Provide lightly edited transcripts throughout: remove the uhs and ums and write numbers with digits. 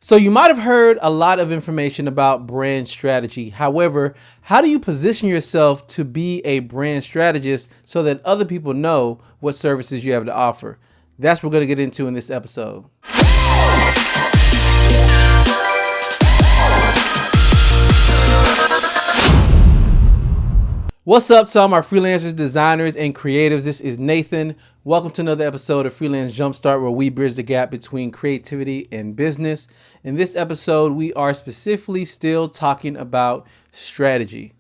So you might have heard a lot of information about brand strategy. However, how do you position yourself to be a brand strategist so that other people know what services you have to offer? That's what we're going to get into in this episode. What's up to all my freelancers, designers, and creatives? This is Nathan. Welcome to another episode of Freelance Jumpstart, where we bridge the gap between creativity and business. In this episode, we are specifically still talking about strategy.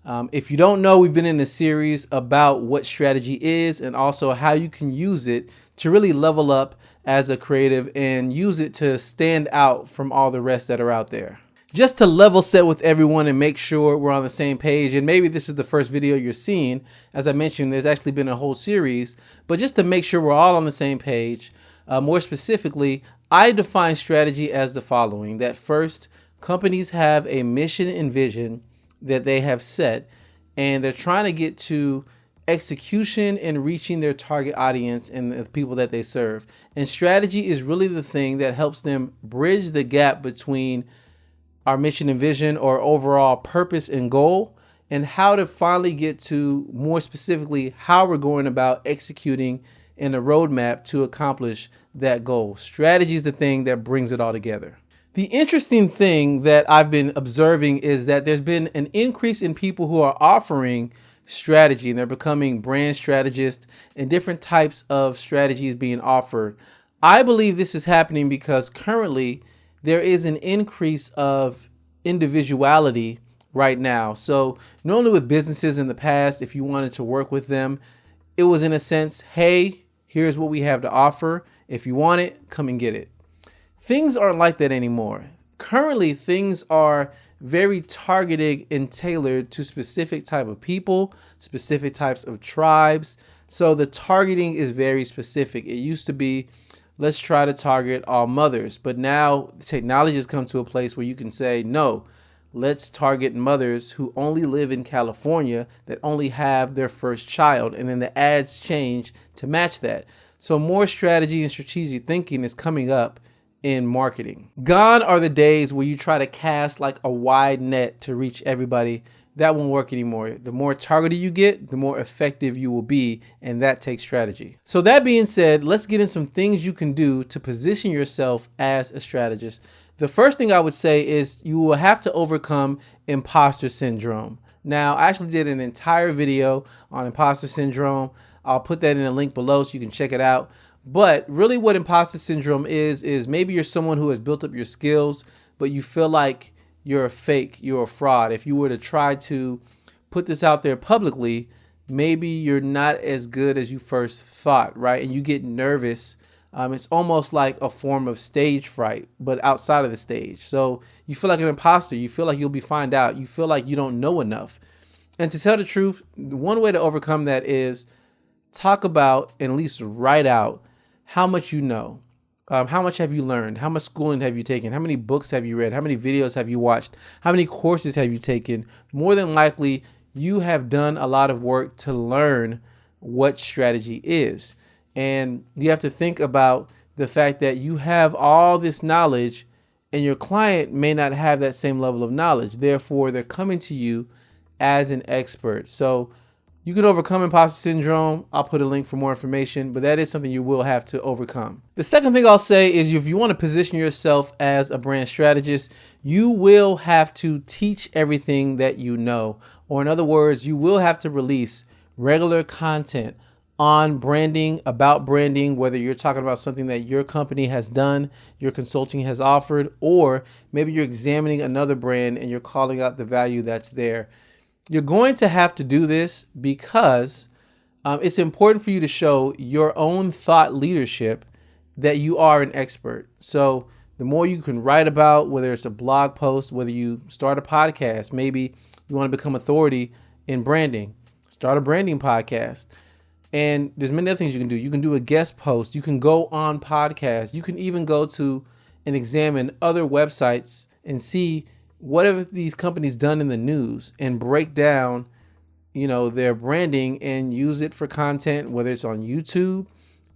If you don't know, we've been in a series about what strategy is and also how you can use it to really level up as a creative and use it to stand out from all the rest that are out there. Just to level set with everyone and make sure we're on the same page, and maybe this is the first video you're seeing. As I mentioned, there's actually been a whole series, but just to make sure we're all on the same page, more specifically, I define strategy as the following: that first, companies have a mission and vision that they have set, and they're trying to get to execution and reaching their target audience and the people that they serve. And strategy is really the thing that helps them bridge the gap between our mission and vision, or overall purpose and goal, and how to finally get to, more specifically, how we're going about executing in a roadmap to accomplish that goal. Strategy is the thing that brings it all together. The interesting thing that I've been observing is that there's been an increase in people who are offering strategy, and they're becoming brand strategists and different types of strategies being offered. I believe this is happening because currently there is an increase of individuality right now. So normally with businesses in the past, if you wanted to work with them, it was in a sense, hey, here's what we have to offer. If you want it, come and get it. Things aren't like that anymore. Currently, things are very targeted and tailored to specific type of people, specific types of tribes. So the targeting is very specific. It used to be, let's try to target all mothers. But now technology has come to a place where you can say, no, let's target mothers who only live in California, that only have their first child. And then the ads change to match that. So more strategy and strategic thinking is coming up in marketing. Gone are the days where you try to cast like a wide net to reach everybody. That won't work anymore. The more targeted you get, the more effective you will be, and that takes strategy. So that being said, let's get in some things you can do to position yourself as a strategist. The first thing I would say is you will have to overcome imposter syndrome. Now, I actually did an entire video on imposter syndrome. I'll put that in a link below so you can check it out. But really what imposter syndrome is maybe you're someone who has built up your skills, but you feel like you're a fake, you're a fraud. If you were to try to put this out there publicly, maybe you're not as good as you first thought, right? And you get nervous. It's almost like a form of stage fright, but outside of the stage. So you feel like an imposter. You feel like you'll be found out. You feel like you don't know enough. And to tell the truth, one way to overcome that is talk about, and at least write out, how much you know. How much have you learned? How much schooling have you taken? How many books have you read? How many videos have you watched? How many courses have you taken? More than likely, you have done a lot of work to learn what strategy is. And you have to think about the fact that you have all this knowledge and your client may not have that same level of knowledge. Therefore, they're coming to you as an expert. So you can overcome imposter syndrome. I'll put a link for more information, but that is something you will have to overcome. The second thing I'll say is if you want to position yourself as a brand strategist, you will have to teach everything that you know. Or in other words, you will have to release regular content on branding, about branding, whether you're talking about something that your company has done, your consulting has offered, or maybe you're examining another brand and you're calling out the value that's there. You're going to have to do this because it's important for you to show your own thought leadership that you are an expert. So the more you can write about, whether it's a blog post, whether you start a podcast, maybe you want to become authority in branding, start a branding podcast. And there's many other things you can do. You can do a guest post. You can go on podcasts. You can even go to and examine other websites and see what have these companies done in the news and break down, their branding and use it for content, whether it's on YouTube,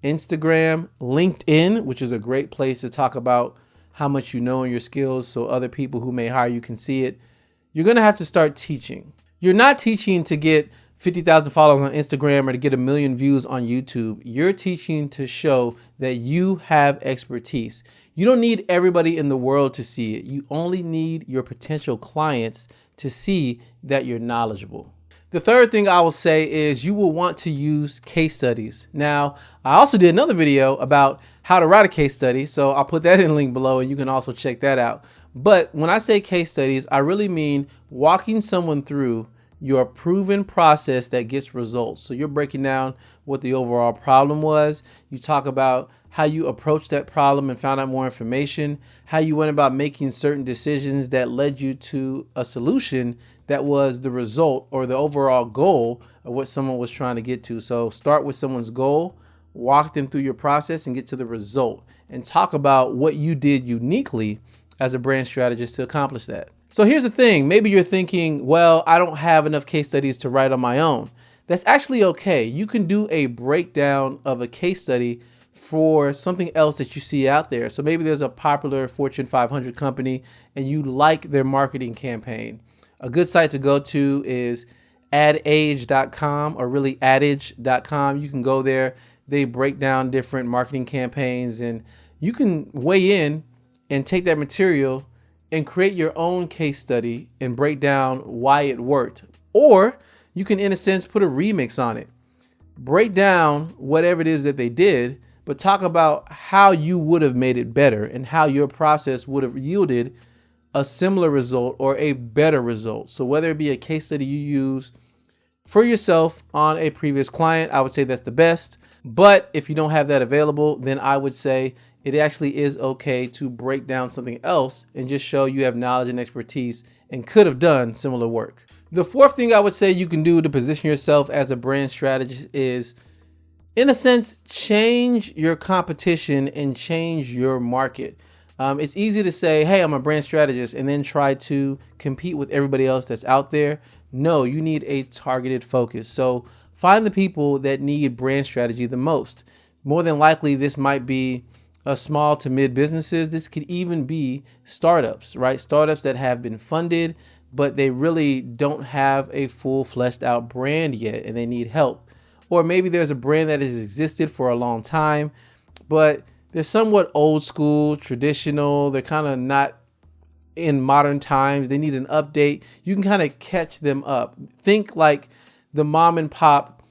Instagram, LinkedIn, which is a great place to talk about how much you know in your skills so other people who may hire you can see it. You're going to have to start teaching. You're not teaching to get 50,000 followers on Instagram or to get 1 million views on YouTube. You're teaching to show that you have expertise. You don't need everybody in the world to see it. You only need your potential clients to see that you're knowledgeable. The third thing I will say is you will want to use case studies. Now, I also did another video about how to write a case study, so I'll put that in the link below and you can also check that out. But when I say case studies, I really mean walking someone through your proven process that gets results. So you're breaking down what the overall problem was. You talk about how you approached that problem and found out more information, how you went about making certain decisions that led you to a solution that was the result or the overall goal of what someone was trying to get to. So start with someone's goal, walk them through your process and get to the result, and talk about what you did uniquely as a brand strategist to accomplish that. So here's the thing. Maybe you're thinking, well, I don't have enough case studies to write on my own. That's actually okay. You can do a breakdown of a case study for something else that you see out there. So maybe there's a popular Fortune 500 company and you like their marketing campaign. A good site to go to is adage.com or really adage.com. You can go there. They break down different marketing campaigns and you can weigh in and take that material and create your own case study and break down why it worked. Or you can, in a sense, put a remix on it. Break down whatever it is that they did, but talk about how you would have made it better and how your process would have yielded a similar result or a better result. So whether it be a case study you use for yourself on a previous client, I would say that's the best. But if you don't have that available, then I would say it actually is okay to break down something else and just show you have knowledge and expertise and could have done similar work. The fourth thing I would say you can do to position yourself as a brand strategist is, in a sense, change your competition and change your market. It's easy to say, hey, I'm a brand strategist, and then try to compete with everybody else that's out there. No, you need a targeted focus. So find the people that need brand strategy the most. More than likely, this might be small to mid businesses. This could even be startups, right? Startups that have been funded, but they really don't have a full fleshed out brand yet and they need help. Or maybe there's a brand that has existed for a long time, but they're somewhat old school, traditional. They're kind of not in modern times. They need an update. You can kind of catch them up. Think like the mom and pop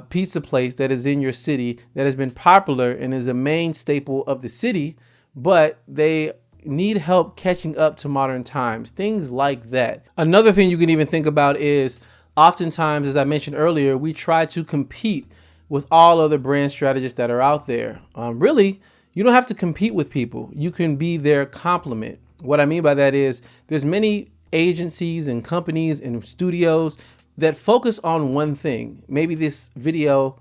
pizza place that is in your city that has been popular and is a main staple of the city, but they need help catching up to modern times, things like that. Another thing you can even think about is oftentimes, as I mentioned earlier, we try to compete with all other brand strategists that are out there. Really, you don't have to compete with people. You can be their complement. What I mean by that is there's many agencies and companies and studios that focus on one thing. Maybe this video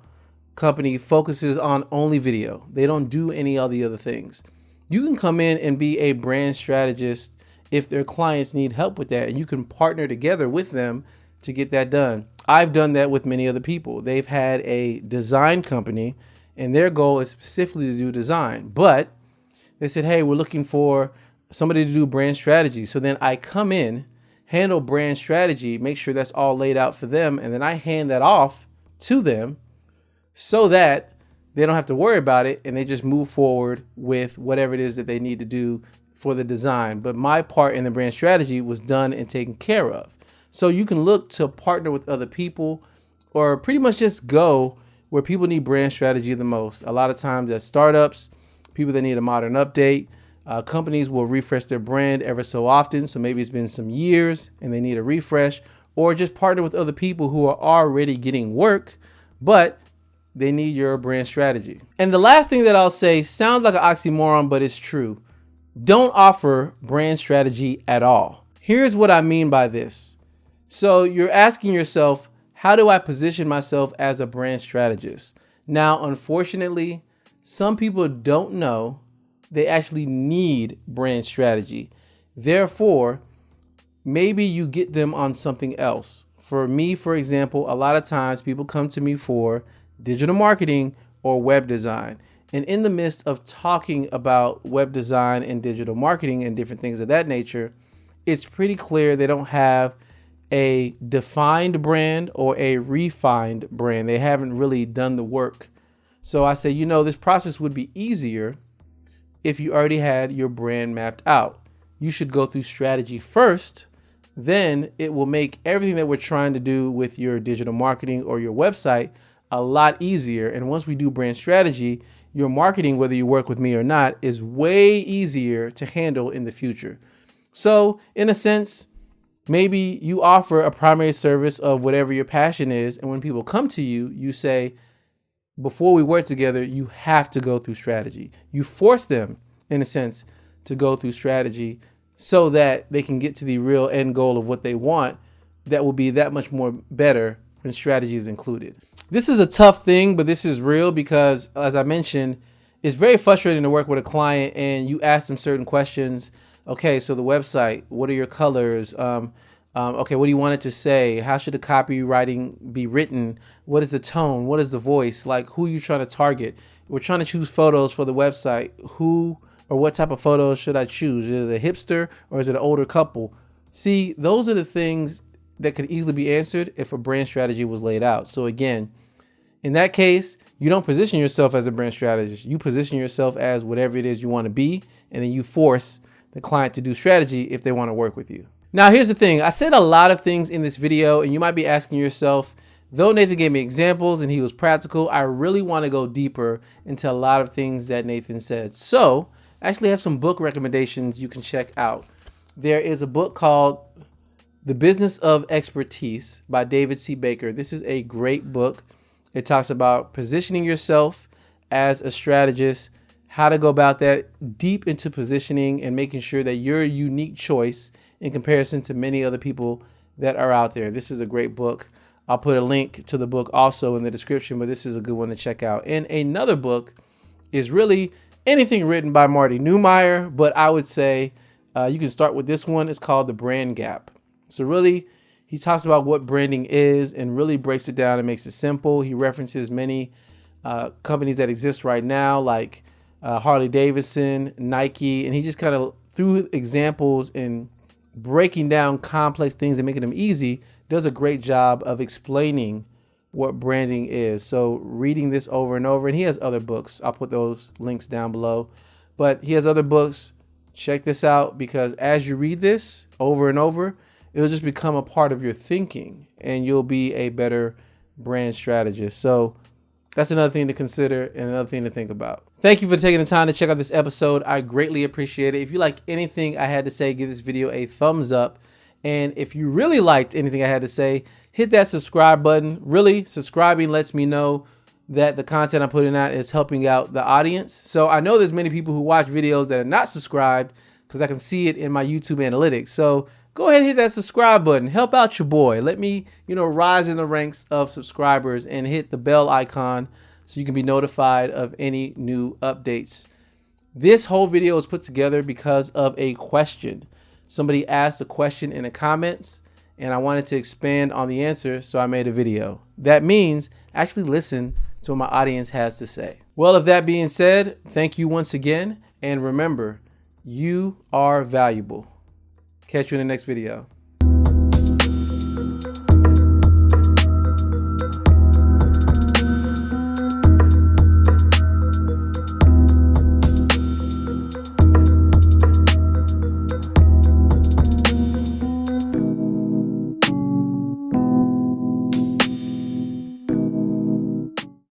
company focuses on only video. They don't do any of the other things. You can come in and be a brand strategist if their clients need help with that, and you can partner together with them to get that done. I've done that with many other people. They've had a design company and their goal is specifically to do design, but they said, hey, we're looking for somebody to do brand strategy. So then I come in, handle brand strategy, make sure that's all laid out for them, and then I hand that off to them so that they don't have to worry about it and they just move forward with whatever it is that they need to do for the design. But my part in the brand strategy was done and taken care of. So you can look to partner with other people or pretty much just go where people need brand strategy the most. A lot of times at startups, people that need a modern update. Companies will refresh their brand ever so often. So maybe it's been some years and they need a refresh, or just partner with other people who are already getting work, but they need your brand strategy. And the last thing that I'll say sounds like an oxymoron, but it's true. Don't offer brand strategy at all. Here's what I mean by this. So you're asking yourself, how do I position myself as a brand strategist? Now, unfortunately, some people don't know they actually need brand strategy. Therefore, maybe you get them on something else. For me, for example, a lot of times people come to me for digital marketing or web design. And in the midst of talking about web design and digital marketing and different things of that nature, it's pretty clear they don't have a defined brand or a refined brand. They haven't really done the work. So I say, this process would be easier if you already had your brand mapped out. You should go through strategy first. Then it will make everything that we're trying to do with your digital marketing or your website a lot easier. And once we do brand strategy, your marketing, whether you work with me or not, is way easier to handle in the future. So in a sense, maybe you offer a primary service of whatever your passion is. And when people come to you, you say, before we work together, you have to go through strategy. You force them, in a sense, to go through strategy so that they can get to the real end goal of what they want. That will be that much more better when strategy is included. This is a tough thing, but this is real because, as I mentioned, it's very frustrating to work with a client and you ask them certain questions. Okay, so the website, what are your colors? Okay, what do you want it to say? How should the copywriting be written? What is the tone? What is the voice? Like, who are you trying to target? We're trying to choose photos for the website. Who or what type of photos should I choose? Is it a hipster or is it an older couple? See, those are the things that could easily be answered if a brand strategy was laid out. So again, in that case, you don't position yourself as a brand strategist. You position yourself as whatever it is you want to be, and then you force the client to do strategy if they want to work with you. Now, here's the thing. I said a lot of things in this video, and you might be asking yourself, though Nathan gave me examples and he was practical, I really want to go deeper into a lot of things that Nathan said. So I actually have some book recommendations you can check out. There is a book called The Business of Expertise by David C. Baker. This is a great book. It talks about positioning yourself as a strategist, how to go about that, deep into positioning and making sure that you're a unique choice in comparison to many other people that are out there. This is a great book. I'll put a link to the book also in the description, but this is a good one to check out. And another book is really anything written by Marty Neumeier, but I would say you can start with this one. It's called The Brand Gap. So really, he talks about what branding is and really breaks it down and makes it simple. He references many companies that exist right now, like Harley Davidson, Nike, and he just kind of, through examples and breaking down complex things and making them easy, does a great job of explaining what branding is. So reading this over and over, and he has other books. I'll put those links down below, but he has other books. Check this out, because as you read this over and over, it'll just become a part of your thinking and you'll be a better brand strategist. So that's another thing to consider and another thing to think about. Thank you for taking the time to check out this episode. I greatly appreciate it. If you like anything I had to say, give this video a thumbs up. And if you really liked anything I had to say, hit that subscribe button. Really, subscribing lets me know that the content I'm putting out is helping out the audience. So I know there's many people who watch videos that are not subscribed because I can see it in my YouTube analytics. So go ahead and hit that subscribe button. Help out your boy. Let me, rise in the ranks of subscribers, and hit the bell icon so you can be notified of any new updates. This whole video was put together because of a question. Somebody asked a question in the comments and I wanted to expand on the answer, so I made a video. That means actually listen to what my audience has to say. Well, if that being said, thank you once again, and remember, you are valuable. Catch you in the next video.